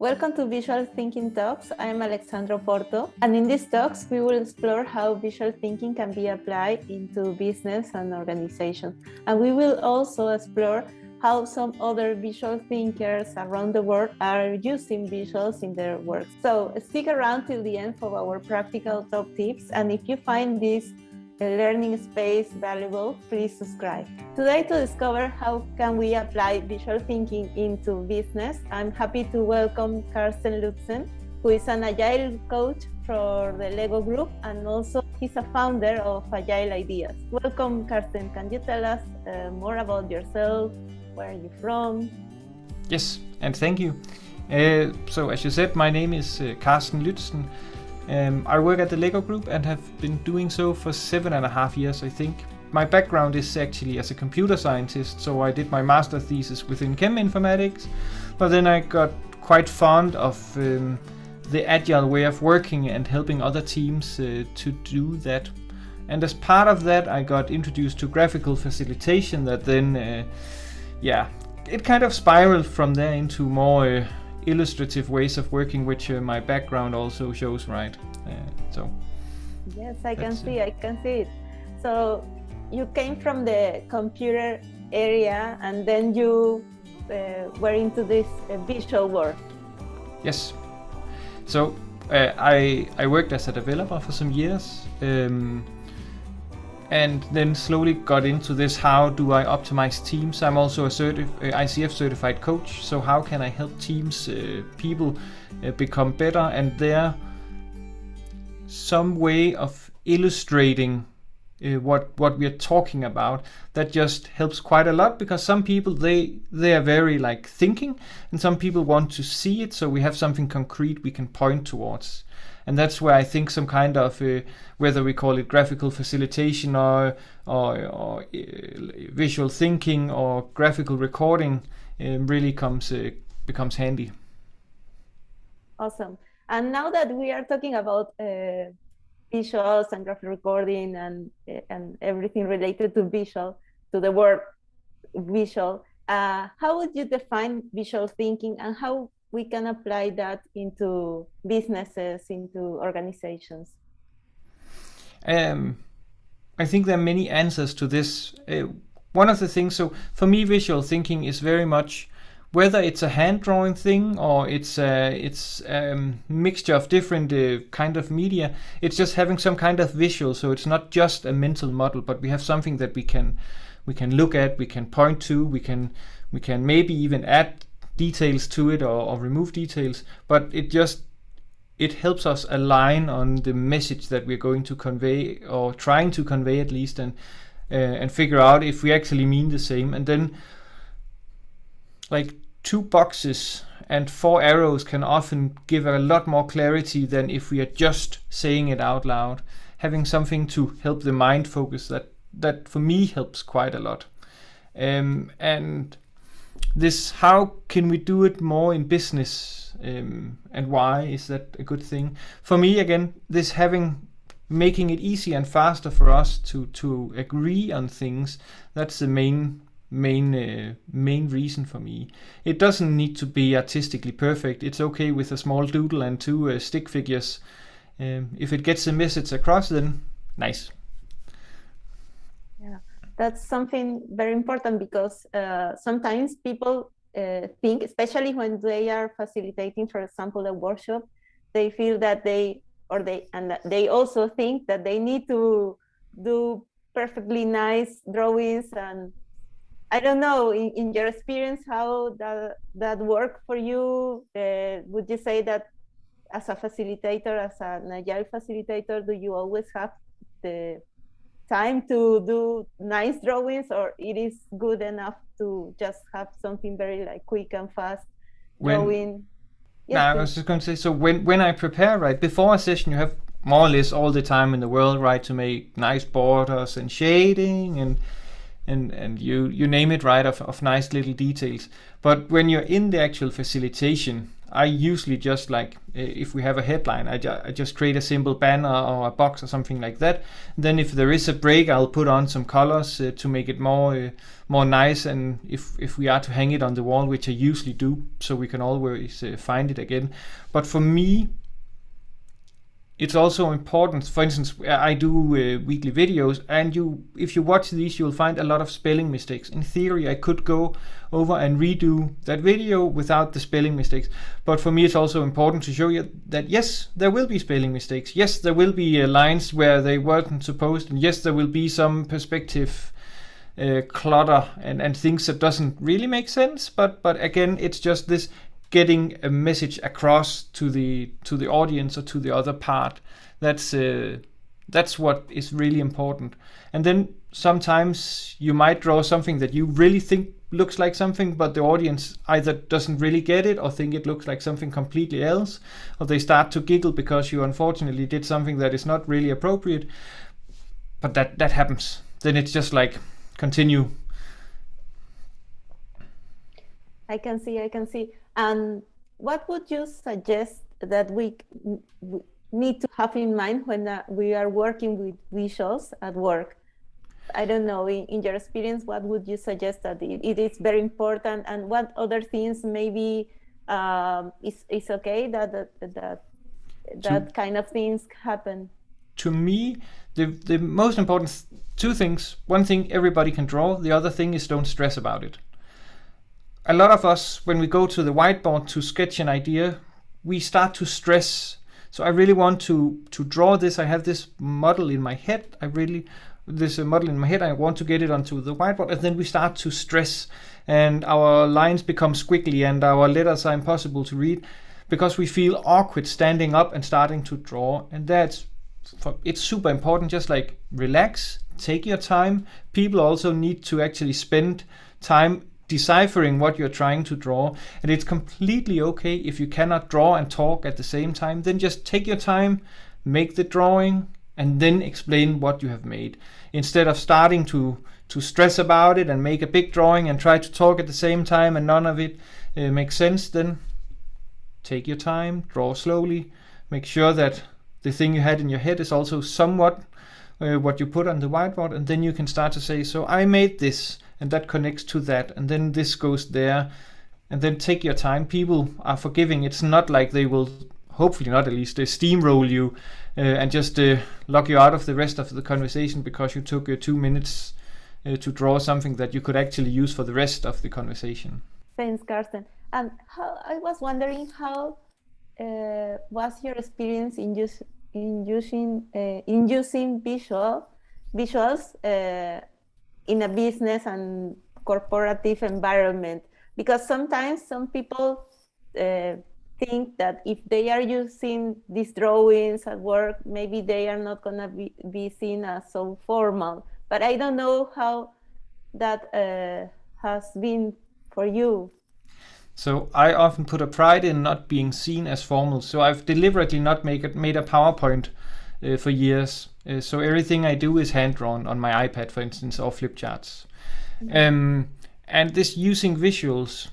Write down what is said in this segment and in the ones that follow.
Welcome to Visual Thinking Talks. I'm Alexandra Oporto, and in these talks, we will explore how visual thinking can be applied into business and organizations. And we will also explore how some other visual thinkers around the world are using visuals in their work. So stick around till the end for our practical top tips. And if you find this learning space valuable, please subscribe. Today, to discover how can we apply visual thinking into business, I'm happy to welcome Carsten Lützen, who is an Agile coach for the Lego Group, and also he's a founder of Agile Ideas. Welcome, Carsten. Can you tell us more about yourself? Where are you from? Yes, and thank you. So as you said, my name is Carsten Lützen. I work at the Lego Group and have been doing so for 7.5 years, I think. My background is actually as a computer scientist, so I did my master thesis within chem informatics, but then I got quite fond of the agile way of working and helping other teams to do that. And as part of that, I got introduced to graphical facilitation that then, it kind of spiraled from there into more illustrative ways of working, which my background also shows, right? Yes, I can see it. So you came from the computer area and then you were into this visual world. Yes. So I worked as a developer for some years, and then slowly got into this, how do I optimize teams? I'm also a ICF certified coach, so how can I help teams, people become better, and there some way of illustrating what we are talking about that just helps quite a lot, because some people they are very like thinking, and some people want to see it, so we have something concrete we can point towards. And that's where I think some kind of, whether we call it graphical facilitation or visual thinking or graphical recording, really becomes handy. Awesome. And now that we are talking about visuals and graphic recording and everything related to the word visual, how would you define visual thinking, and how we can apply that into businesses, into organizations? I think there are many answers to this. One of the things, so for me, visual thinking is very much, whether it's a hand drawing thing or it's a mixture of different kind of media, it's just having some kind of visual. So it's not just a mental model, but we have something that we can look at, we can point to, we can maybe even add details to it or remove details, but it helps us align on the message that we're going to convey, or trying to convey at least, and figure out if we actually mean the same. And then like 2 boxes and 4 arrows can often give a lot more clarity than if we are just saying it out loud. Having something to help the mind focus, that for me helps quite a lot. And this, how can we do it more in business, and why is that a good thing? For me, again, this making it easier and faster for us to agree on things, that's the main reason for me. It doesn't need to be artistically perfect. It's okay with a small doodle and 2 stick figures. If it gets the message across, then nice. Yeah, that's something very important, because sometimes people think, especially when they are facilitating, for example, a workshop, they feel that they also think that they need to do perfectly nice drawings. And I don't know, in your experience, how that worked for you? Would you say that as a facilitator, as an agile facilitator, do you always have the time to do nice drawings, or it is good enough to just have something very like quick and fast drawing? I was just going to say, so when I prepare, right, before a session, you have more or less all the time in the world, right, to make nice borders and shading and you name it, right, of nice little details. But when you're in the actual facilitation, I usually just like, if we have a headline, I just create a simple banner or a box or something like that. Then if there is a break, I'll put on some colors to make it more nice. And if we are to hang it on the wall, which I usually do, so we can always find it again. But for me, it's also important. For instance, I do weekly videos, and if you watch these, you'll find a lot of spelling mistakes. In theory, I could go over and redo that video without the spelling mistakes. But for me, it's also important to show you that yes, there will be spelling mistakes. Yes, there will be lines where they weren't supposed, and yes, there will be some perspective clutter and things that doesn't really make sense. But again, it's just this getting a message across to the audience or to the other part. That's what is really important. And then sometimes you might draw something that you really think looks like something, but the audience either doesn't really get it or think it looks like something completely else, or they start to giggle because you unfortunately did something that is not really appropriate. But that happens. Then it's just like, continue. I can see. And what would you suggest that we need to have in mind when we are working with visuals at work? I don't know, in your experience, what would you suggest that it is very important, and what other things maybe is okay that kind of things happen? To me, the most important two things. One thing, everybody can draw. The other thing is, don't stress about it. A lot of us, when we go to the whiteboard to sketch an idea, we start to stress. So I really want to draw this. I have this model in my head. I want to get it onto the whiteboard, and then we start to stress, and our lines become squiggly, and our letters are impossible to read because we feel awkward standing up and starting to draw. And it's super important. Just like, relax, take your time. People also need to actually spend time deciphering what you're trying to draw, and it's completely okay if you cannot draw and talk at the same time. Then just take your time, make the drawing, and then explain what you have made, instead of starting to stress about it and make a big drawing and try to talk at the same time and none of it makes sense. Then take your time, draw slowly, make sure that the thing you had in your head is also somewhat what you put on the whiteboard, and then you can start to say, so I made this, and that connects to that, and then this goes there, and then take your time. People are forgiving. It's not like they will, hopefully not at least, steamroll you and just lock you out of the rest of the conversation because you took 2 minutes to draw something that you could actually use for the rest of the conversation. Thanks, Carsten. And I was wondering, how was your experience in using visuals in a business and corporative environment? Because sometimes some people think that if they are using these drawings at work, maybe they are not going to be seen as so formal. But I don't know how that has been for you. So I often put a pride in not being seen as formal. So I've deliberately not made a PowerPoint for years. So everything I do is hand-drawn on my iPad, for instance, or flip charts. And this using visuals,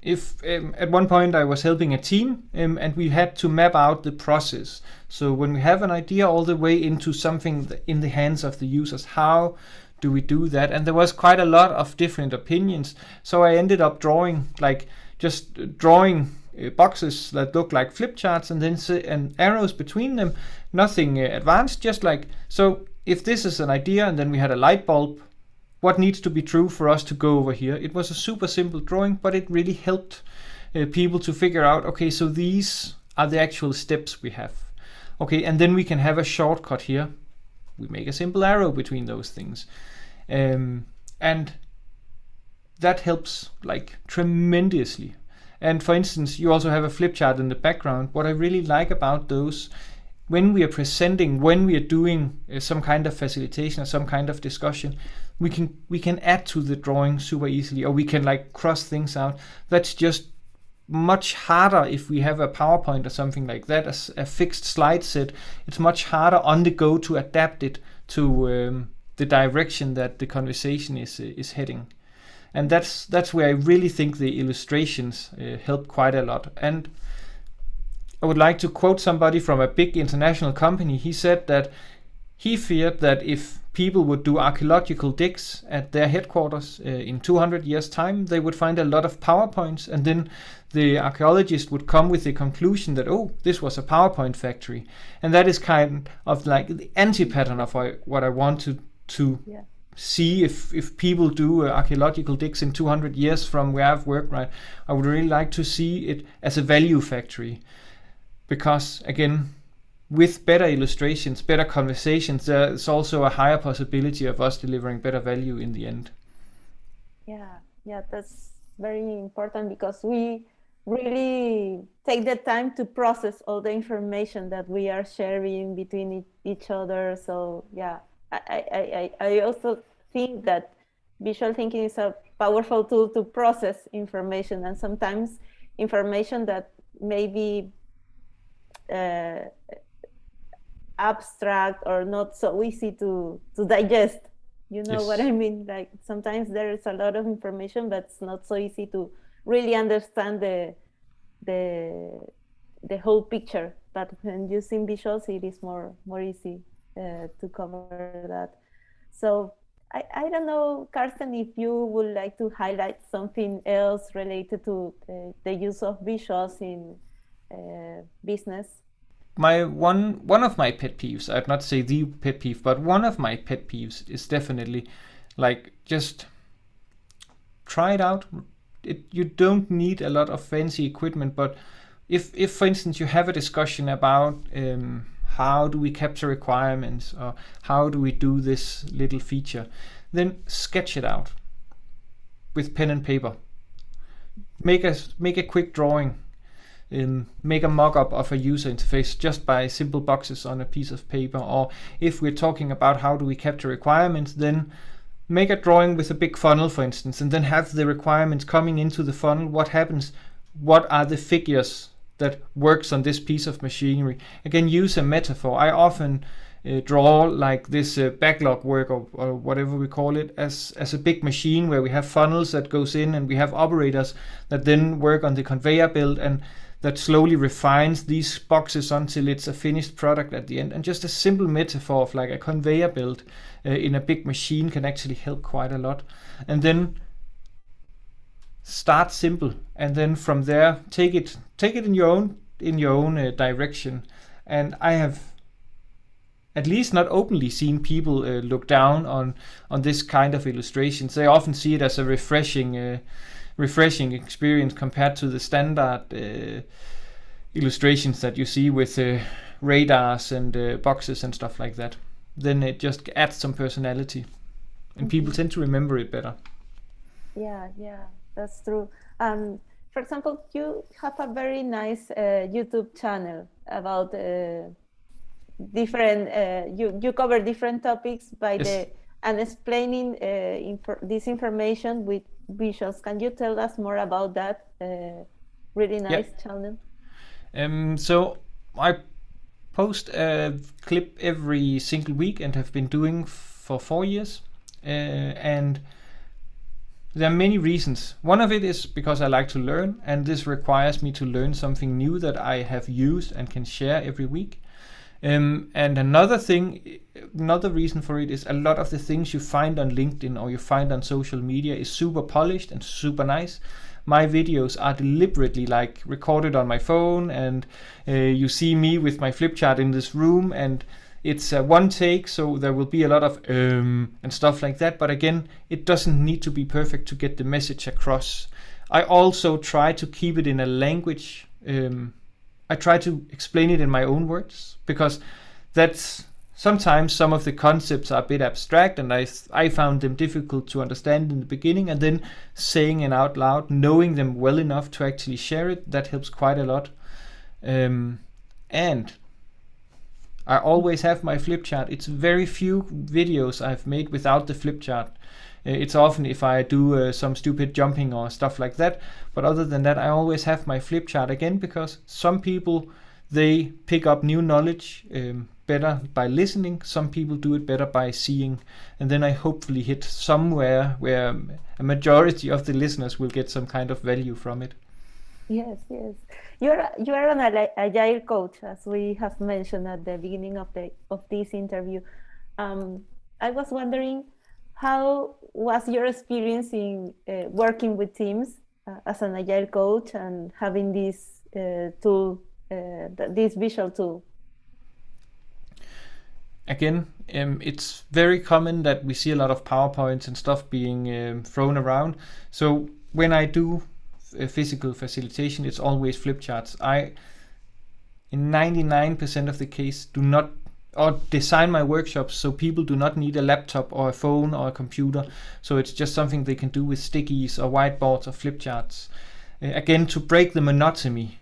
if at one point I was helping a team and we had to map out the process. So when we have an idea all the way into something in the hands of the users, how do we do that? And there was quite a lot of different opinions. So I ended up drawing boxes that look like flip charts and then and arrows between them. Nothing advanced, just like, so if this is an idea and then we had a light bulb, what needs to be true for us to go over here? It was a super simple drawing, but it really helped people to figure out, okay, so these are the actual steps we have. Okay, and then we can have a shortcut here. We make a simple arrow between those things. And that helps like tremendously. And for instance, you also have a flip chart in the background. What I really like about those, when we are presenting, when we are doing some kind of facilitation or some kind of discussion, we can add to the drawing super easily, or we can like cross things out. That's just much harder if we have a PowerPoint or something like that, as a fixed slide set. It's much harder on the go to adapt it to the direction that the conversation is heading. And that's where I really think the illustrations help quite a lot. And I would like to quote somebody from a big international company. He said that he feared that if people would do archaeological digs at their headquarters in 200 years' time, they would find a lot of PowerPoints, and then the archaeologist would come with the conclusion that, oh, this was a PowerPoint factory. And that is kind of like the anti-pattern of what I want to see if people do archaeological digs in 200 years from where I've worked, right? I would really like to see it as a value factory. Because, again, with better illustrations, better conversations, there's also a higher possibility of us delivering better value in the end. Yeah, that's very important, because we really take the time to process all the information that we are sharing between each other. So yeah, I also think that visual thinking is a powerful tool to process information, and sometimes information that may be abstract or not so easy to digest. You know what I mean? Like sometimes there is a lot of information, but it's not so easy to really understand the whole picture. But when using visuals, it is more easy to cover that. So I don't know, Carsten, if you would like to highlight something else related to the use of visuals in business. One of my pet peeves, I'd not say the pet peeve, but one of my pet peeves is definitely like, just try it out. You don't need a lot of fancy equipment, but if for instance you have a discussion about how do we capture requirements, or how do we do this little feature, then sketch it out with pen and paper. Make a quick drawing. Make a mock-up of a user interface just by simple boxes on a piece of paper. Or if we're talking about how do we capture requirements, then make a drawing with a big funnel, for instance, and then have the requirements coming into the funnel. What happens? What are the figures that works on this piece of machinery? Again, use a metaphor. I often draw like this backlog work, or whatever we call it, as a big machine where we have funnels that goes in, and we have operators that then work on the conveyor belt, and that slowly refines these boxes until it's a finished product at the end. And just a simple metaphor of like a conveyor belt in a big machine can actually help quite a lot. And then start simple, and then from there take it in your own direction. And I have at least not openly seen people look down on this kind of illustrations. They often see it as a refreshing experience compared to the standard illustrations that you see with radars and boxes and stuff like that. Then it just adds some personality, and people tend to remember it better. Yeah, that's true. For example, you have a very nice YouTube channel about different. You cover different topics by and explaining this information with visuals. Can you tell us more about that really nice channel? So I post a clip every single week and have been doing for 4 years, and there are many reasons. One of it is because I like to learn, and this requires me to learn something new that I have used and can share every week. And another reason for it is a lot of the things you find on LinkedIn or you find on social media is super polished and super nice. My videos are deliberately like recorded on my phone, and you see me with my flip chart in this room, and it's one take, so there will be a lot of and stuff like that. But again, it doesn't need to be perfect to get the message across. I also try to keep it in a language. I try to explain it in my own words, because that's sometimes some of the concepts are a bit abstract, and I found them difficult to understand in the beginning, and then saying it out loud, knowing them well enough to actually share it, that helps quite a lot. And I always have my flip chart. It's very few videos I've made without the flip chart. It's often if I do some stupid jumping or stuff like that. But other than that, I always have my flip chart, again, because some people, they pick up new knowledge better by listening, some people do it better by seeing, and then I hopefully hit somewhere where a majority of the listeners will get some kind of value from it. Yes, yes. You are an agile coach, as we have mentioned at the beginning of this interview. I was wondering, how was your experience in working with teams as an agile coach and having this tool, this visual tool? Again, it's very common that we see a lot of PowerPoints and stuff being thrown around. So when I do physical facilitation, it's always flip charts. I, in 99% of the case, do not or design my workshops so people do not need a laptop or a phone or a computer. So it's just something they can do with stickies or whiteboards or flip charts. Again, to break the monotony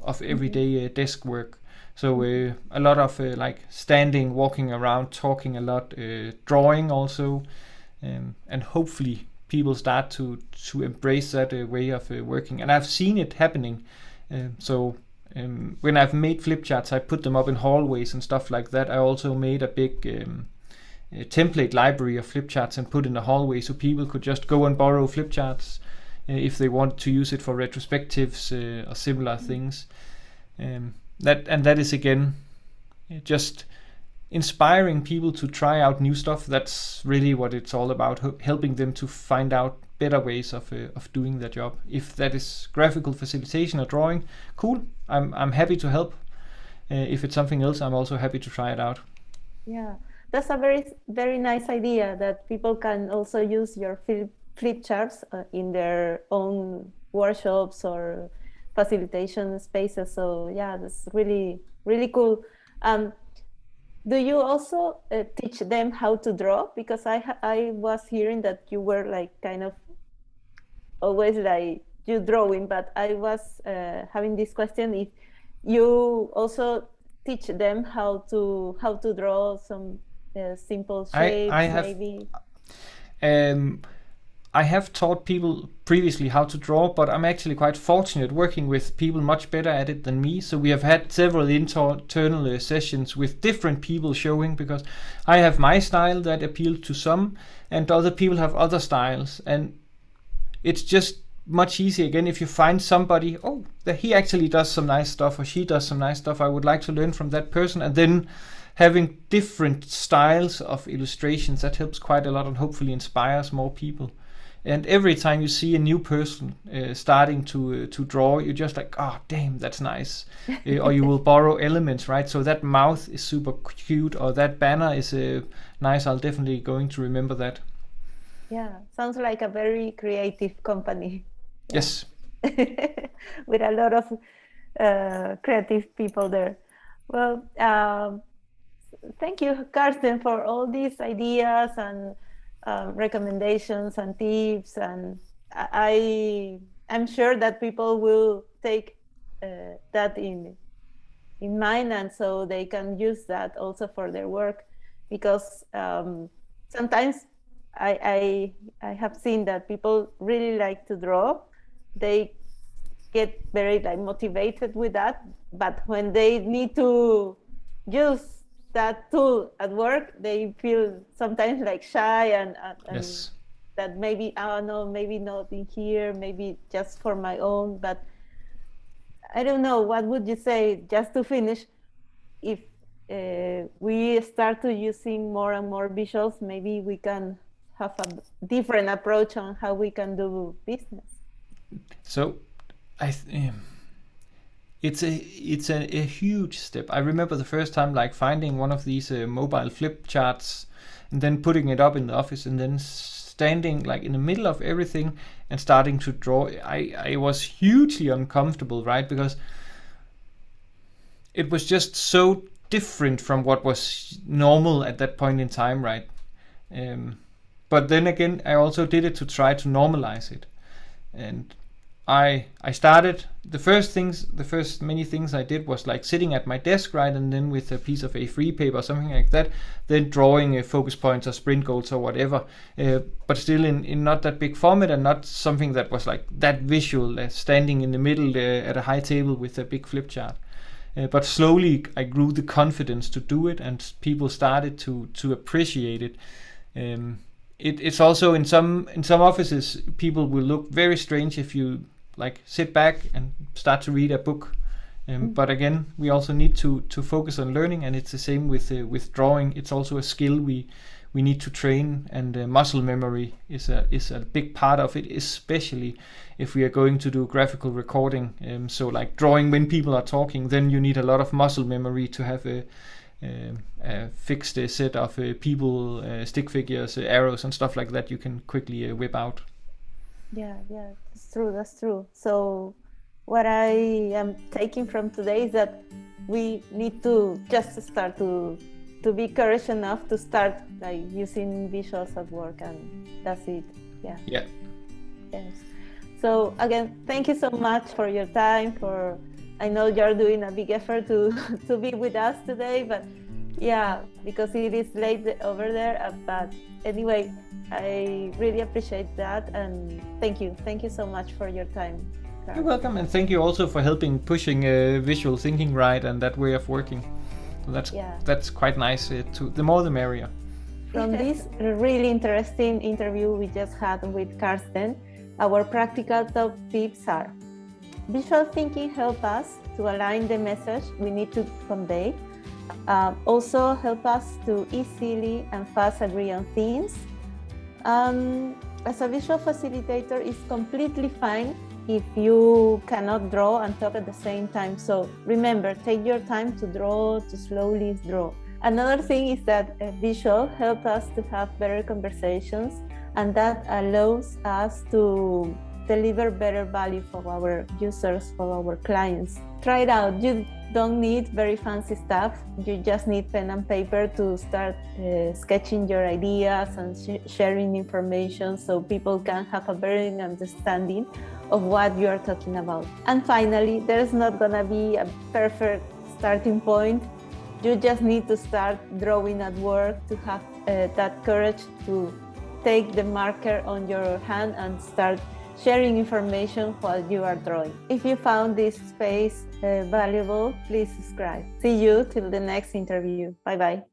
of everyday desk work. So a lot of like standing, walking around, talking a lot, drawing also, and hopefully people start to embrace that way of working. And I've seen it happening. When I've made flip charts, I put them up in hallways and stuff like that. I also made a big template library of flip charts and put in the hallway so people could just go and borrow flip charts if they want to use it for retrospectives or similar things. That is again just inspiring people to try out new stuff. That's really what it's all about, helping them to find out better ways of doing their job. If that is graphical facilitation or drawing, cool, I'm happy to help. If it's something else, I'm also happy to try it out. Yeah, that's a very, very nice idea, that people can also use your flip charts in their own workshops or facilitation spaces. So yeah, that's really, really cool. Do you also teach them how to draw? Because I was hearing that you were like kind of always like you drawing, but I was having this question if you also teach them how to draw some simple shapes. Maybe. I have taught people previously how to draw, but I'm actually quite fortunate working with people much better at it than me. So we have had several internal sessions with different people showing, because I have my style that appeals to some and other people have other styles. And it's just much easier again if you find somebody, that he actually does some nice stuff or she does some nice stuff, I would like to learn from that person. And then having different styles of illustrations, that helps quite a lot and hopefully inspires more people. And every time you see a new person starting to draw, you're just like, oh, damn, that's nice. Or you will borrow elements, right? So that mouth is super cute, or that banner is nice. I'll definitely going to remember that. Yeah, sounds like a very creative company. Yes. With a lot of creative people there. Well, thank you, Carsten, for all these ideas and recommendations and tips, and I'm sure that people will take that in mind, and so they can use that also for their work, because sometimes I have seen that people really like to draw. They get very like motivated with that, but when they need to use that tool at work, they feel sometimes like shy and yes. That maybe, oh no, maybe not in here, maybe just for my own. But I don't know, what would you say, just to finish, if we start to using more and more visuals, maybe we can have a different approach on how we can do business? So it's a huge step. I remember the first time like finding one of these mobile flip charts and then putting it up in the office and then standing like in the middle of everything and starting to draw. I was hugely uncomfortable, right? Because it was just so different from what was normal at that point in time, right? But then again, I also did it to try to normalize it. And I started, the first many things I did was like sitting at my desk, right, and then with a piece of A3 paper or something like that, then drawing focus points or sprint goals or whatever, but still in not that big format and not something that was like that visual, standing in the middle at a high table with a big flip chart. but slowly I grew the confidence to do it, and people started to appreciate it. It's also in some offices people will look very strange if you like sit back and start to read a book. But again, we also need to focus on learning, and it's the same with drawing. It's also a skill we need to train, and muscle memory is a big part of it, especially if we are going to do graphical recording. So like drawing when people are talking, then you need a lot of muscle memory to have a fixed set of people, stick figures, arrows and stuff like that you can quickly whip out. Yeah, that's true. So what I am taking from today is that we need to just start to be courage enough to start like using visuals at work, and that's it. Yeah. Yes. So again, thank you so much for your time. I know you're doing a big effort to be with us today, but yeah, because it is late over there. But anyway, I really appreciate that, and thank you so much for your time. You're welcome, and thank you also for helping pushing visual thinking right and that way of working. So that's quite nice. The more the merrier. From this really interesting interview we just had with Carsten, our practical top tips are: visual thinking helps us to align the message we need to convey. Also help us to easily and fast agree on things. As a visual facilitator, it's completely fine if you cannot draw and talk at the same time. So remember, take your time to draw, to slowly draw. Another thing is that visual helps us to have better conversations, and that allows us to deliver better value for our users, for our clients. Try it out. You don't need very fancy stuff. You just need pen and paper to start sketching your ideas and sharing information so people can have a better understanding of what you are talking about. And finally, there's not gonna be a perfect starting point. You just need to start drawing at work, to have that courage to take the marker on your hand and start sharing information while you are drawing. If you found this space valuable, please subscribe. See you till the next interview. Bye-bye.